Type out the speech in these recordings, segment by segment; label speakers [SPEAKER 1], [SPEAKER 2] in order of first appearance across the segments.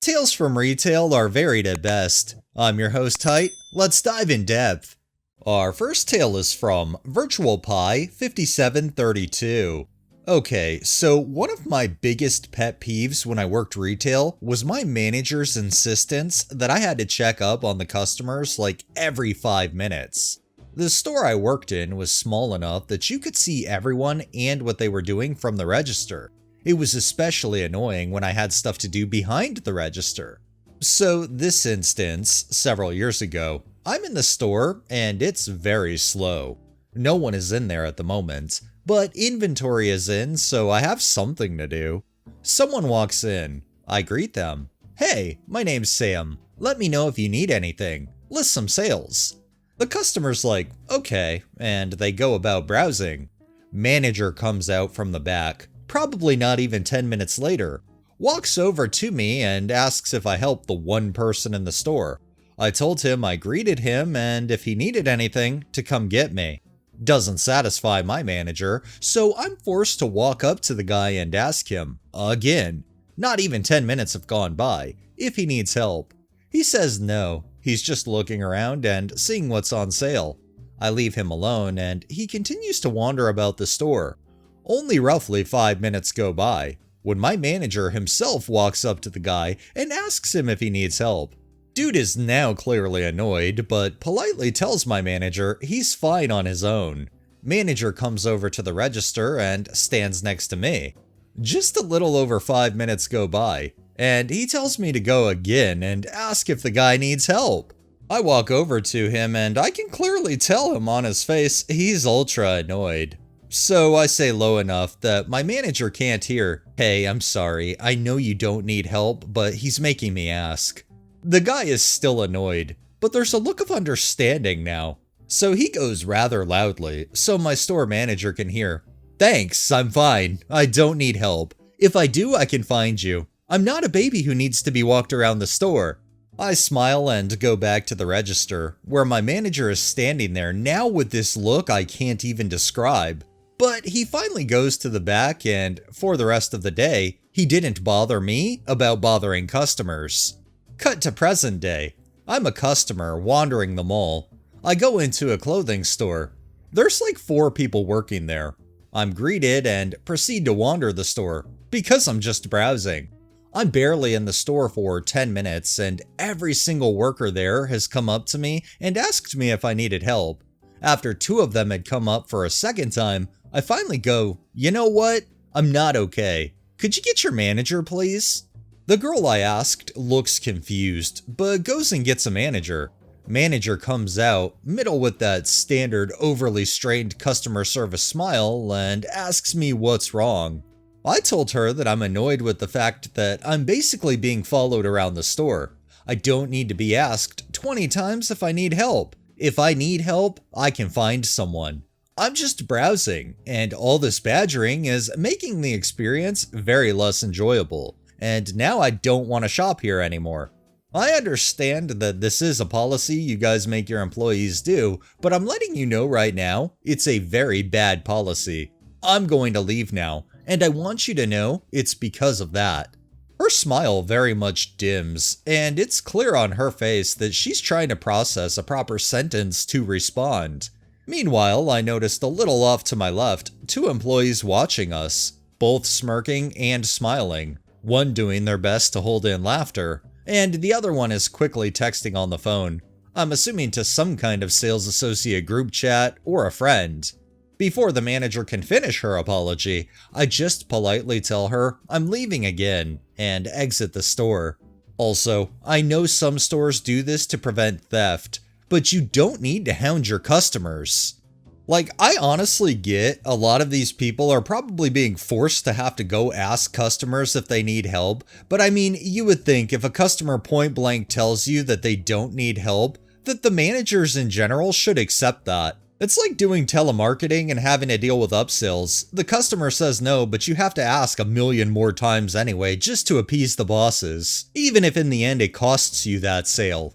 [SPEAKER 1] Tales from Retail are varied at best. I'm your host, Height. Let's dive in depth. Our first tale is from Virtual Pie 5732. Okay, so one of my biggest pet peeves when I worked retail was my manager's insistence that I had to check up on the customers like every 5 minutes. The store I worked in was small enough that you could see everyone and what they were doing from the register. It was especially annoying when I had stuff to do behind the register. So this instance, several years ago, I'm in the store and it's very slow. No one is in there at the moment, but inventory is in, so I have something to do. Someone walks in. I greet them. Hey, my name's Sam. Let me know if you need anything. List some sales. The customer's like, okay, and they go about browsing. Manager comes out from the back, probably not even 10 minutes later, walks over to me and asks if I help the one person in the store. I told him I greeted him and if he needed anything, to come get me. Doesn't satisfy my manager, so I'm forced to walk up to the guy and ask him, again, not even 10 minutes have gone by, if he needs help. He says no, he's just looking around and seeing what's on sale. I leave him alone and he continues to wander about the store. Only roughly 5 minutes go by, when my manager himself walks up to the guy and asks him if he needs help. Dude is now clearly annoyed, but politely tells my manager he's fine on his own. Manager comes over to the register and stands next to me. Just a little over 5 minutes go by, and he tells me to go again and ask if the guy needs help. I walk over to him and I can clearly tell him on his face he's ultra annoyed. So I say low enough that my manager can't hear, "Hey, I'm sorry, I know you don't need help, but he's making me ask." The guy is still annoyed, but there's a look of understanding now. So he goes rather loudly, so my store manager can hear, "Thanks, I'm fine. I don't need help. If I do, I can find you. I'm not a baby who needs to be walked around the store." I smile and go back to the register, where my manager is standing there now with this look I can't even describe. But he finally goes to the back and, for the rest of the day, he didn't bother me about bothering customers. Cut to present day. I'm a customer wandering the mall. I go into a clothing store. There's like 4 people working there. I'm greeted and proceed to wander the store, because I'm just browsing. I'm barely in the store for 10 minutes and every single worker there has come up to me and asked me if I needed help. After 2 of them had come up for a second time, I finally go, "You know what? I'm not okay. Could you get your manager, please?" The girl I asked looks confused, but goes and gets a manager. Manager comes out, middle with that standard overly strained customer service smile, and asks me what's wrong. I told her that I'm annoyed with the fact that I'm basically being followed around the store. I don't need to be asked 20 times if I need help. If I need help, I can find someone. I'm just browsing, and all this badgering is making the experience very less enjoyable. And now I don't want to shop here anymore. I understand that this is a policy you guys make your employees do, but I'm letting you know right now, it's a very bad policy. I'm going to leave now, and I want you to know it's because of that. Her smile very much dims, and it's clear on her face that she's trying to process a proper sentence to respond. Meanwhile, I noticed a little off to my left, 2 employees watching us, both smirking and smiling. One doing their best to hold in laughter, and the other one is quickly texting on the phone. I'm assuming to some kind of sales associate group chat or a friend. Before the manager can finish her apology, I just politely tell her I'm leaving again and exit the store. Also, I know some stores do this to prevent theft, but you don't need to hound your customers. Like, I honestly get a lot of these people are probably being forced to have to go ask customers if they need help, but I mean, you would think if a customer point blank tells you that they don't need help, that the managers in general should accept that. It's like doing telemarketing and having to deal with upsells. The customer says no, but you have to ask a million more times anyway just to appease the bosses, even if in the end it costs you that sale.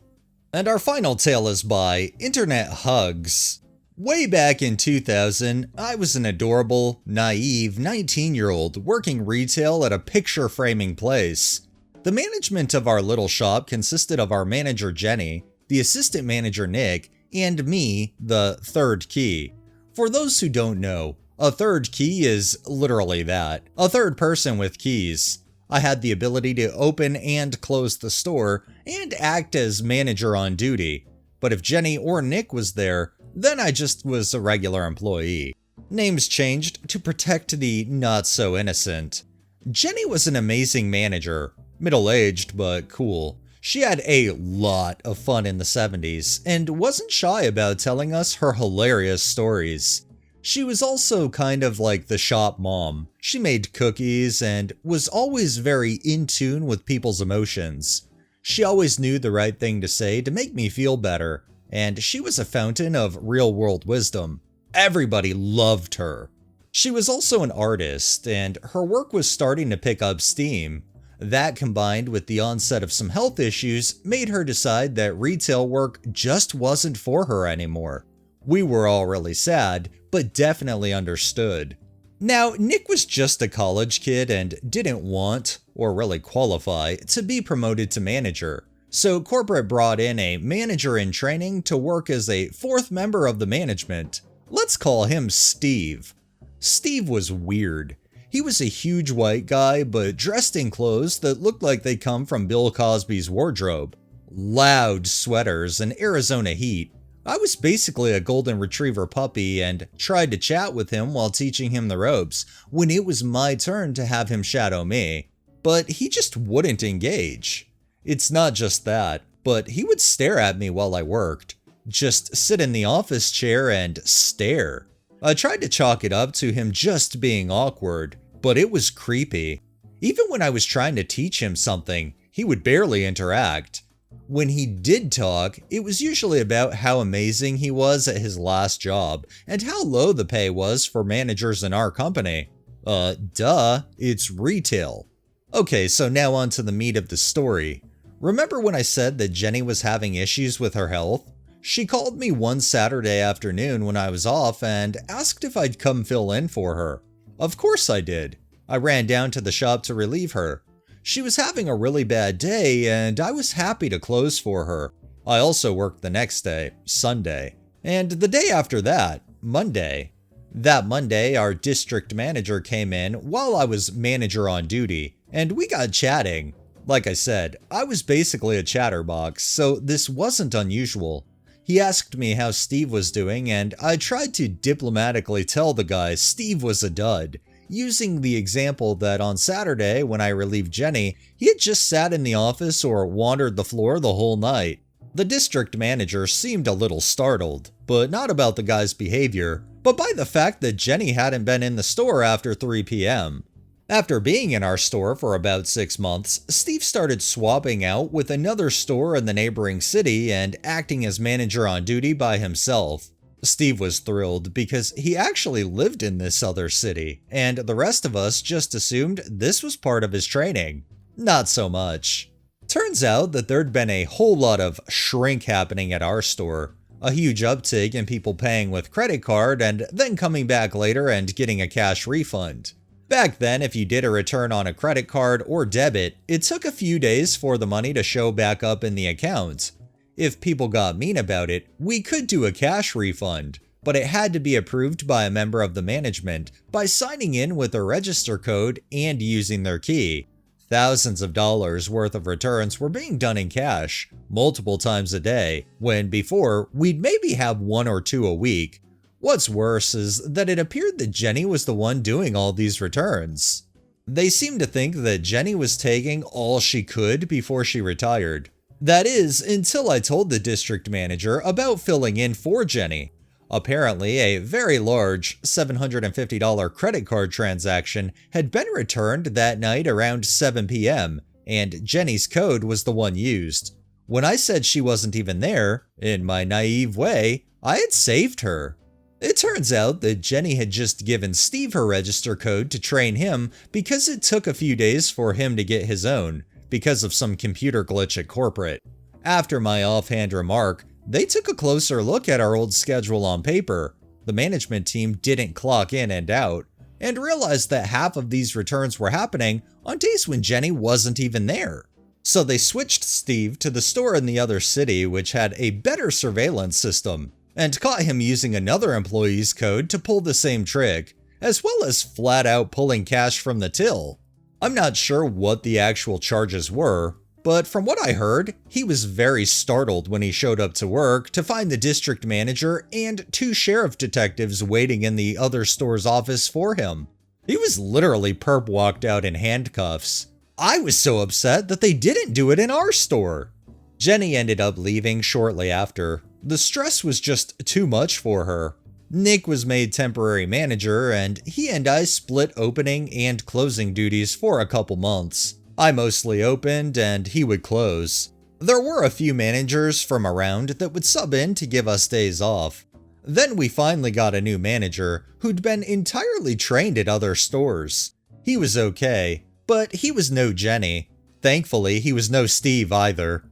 [SPEAKER 1] And our final tale is by Internet Hugs. Way back in 2000, I was an adorable, naive 19-year-old working retail at a picture framing place. The management of our little shop consisted of our manager Jenny, the assistant manager Nick, and me, the third key. For those who don't know, a third key is literally that, a third person with keys. I had the ability to open and close the store and act as manager on duty. But if Jenny or Nick was there, then I just was a regular employee. Names changed to protect the not-so-innocent. Jenny was an amazing manager, middle-aged but cool. She had a lot of fun in the 70s and wasn't shy about telling us her hilarious stories. She was also kind of like the shop mom. She made cookies and was always very in tune with people's emotions. She always knew the right thing to say to make me feel better, and she was a fountain of real-world wisdom. Everybody loved her. She was also an artist, and her work was starting to pick up steam. That, combined with the onset of some health issues, made her decide that retail work just wasn't for her anymore. We were all really sad, but definitely understood. Now, Nick was just a college kid and didn't want, or really qualify, to be promoted to manager. So corporate brought in a manager in training to work as a fourth member of the management. Let's call him Steve. Steve was weird. He was a huge white guy, but dressed in clothes that looked like they come from Bill Cosby's wardrobe. Loud sweaters and Arizona heat. I was basically a golden retriever puppy and tried to chat with him while teaching him the ropes when it was my turn to have him shadow me. But he just wouldn't engage. It's not just that, but he would stare at me while I worked. Just sit in the office chair and stare. I tried to chalk it up to him just being awkward, but it was creepy. Even when I was trying to teach him something, he would barely interact. When he did talk, it was usually about how amazing he was at his last job and how low the pay was for managers in our company. Duh, it's retail. Okay, so now on to the meat of the story. Remember when I said that Jenny was having issues with her health? She called me one Saturday afternoon when I was off and asked if I'd come fill in for her. Of course I did. I ran down to the shop to relieve her. She was having a really bad day and I was happy to close for her. I also worked the next day, Sunday, and the day after that, Monday. That Monday, our district manager came in while I was manager on duty, and we got chatting. Like I said, I was basically a chatterbox, so this wasn't unusual. He asked me how Steve was doing, and I tried to diplomatically tell the guy Steve was a dud, using the example that on Saturday when I relieved Jenny, he had just sat in the office or wandered the floor the whole night. The district manager seemed a little startled, but not about the guy's behavior, but by the fact that Jenny hadn't been in the store after 3 p.m. After being in our store for about 6 months, Steve started swapping out with another store in the neighboring city and acting as manager on duty by himself. Steve was thrilled because he actually lived in this other city, and the rest of us just assumed this was part of his training. Not so much. Turns out that there'd been a whole lot of shrink happening at our store. A huge uptick in people paying with credit card and then coming back later and getting a cash refund. Back then, if you did a return on a credit card or debit, it took a few days for the money to show back up in the account. If people got mean about it, we could do a cash refund, but it had to be approved by a member of the management by signing in with a register code and using their key. Thousands of dollars worth of returns were being done in cash, multiple times a day, when before we'd maybe have 1 or 2 a week. What's worse is that it appeared that Jenny was the one doing all these returns. They seemed to think that Jenny was taking all she could before she retired. That is, until I told the district manager about filling in for Jenny. Apparently, a very large $750 credit card transaction had been returned that night around 7 p.m., and Jenny's code was the one used. When I said she wasn't even there, in my naive way, I had saved her. It turns out that Jenny had just given Steve her register code to train him because it took a few days for him to get his own, because of some computer glitch at corporate. After my offhand remark, they took a closer look at our old schedule on paper. The management team didn't clock in and out, and realized that half of these returns were happening on days when Jenny wasn't even there. So they switched Steve to the store in the other city, which had a better surveillance system, and caught him using another employee's code to pull the same trick, as well as flat out pulling cash from the till. I'm not sure what the actual charges were, but from what I heard, he was very startled when he showed up to work to find the district manager and 2 sheriff detectives waiting in the other store's office for him. He was literally perp walked out in handcuffs. I was so upset that they didn't do it in our store. Jenny ended up leaving shortly after. The stress was just too much for her. Nick was made temporary manager, and he and I split opening and closing duties for a couple months. I mostly opened and he would close. There were a few managers from around that would sub in to give us days off. Then we finally got a new manager who'd been entirely trained at other stores. He was okay, but he was no Jenny. Thankfully, he was no Steve either.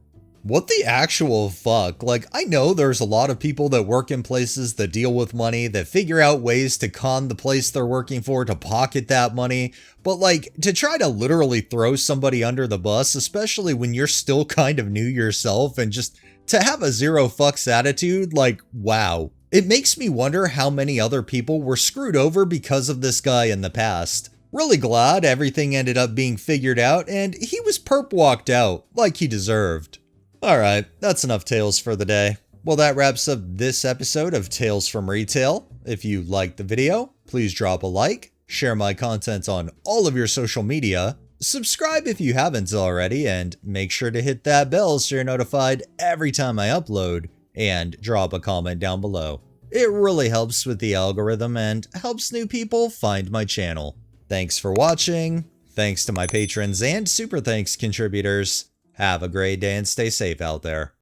[SPEAKER 1] What the actual fuck? Like, I know there's a lot of people that work in places that deal with money, that figure out ways to con the place they're working for to pocket that money, but like, to try to literally throw somebody under the bus, especially when you're still kind of new yourself, and just to have a zero fucks attitude, like, wow. It makes me wonder how many other people were screwed over because of this guy in the past. Really glad everything ended up being figured out and he was perp walked out like he deserved. Alright, that's enough tales for the day. Well, that wraps up this episode of Tales from Retail. If you liked the video, please drop a like, share my content on all of your social media, subscribe if you haven't already, and make sure to hit that bell so you're notified every time I upload, and drop a comment down below. It really helps with the algorithm and helps new people find my channel. Thanks for watching, thanks to my patrons and super thanks contributors. Have a great day and stay safe out there.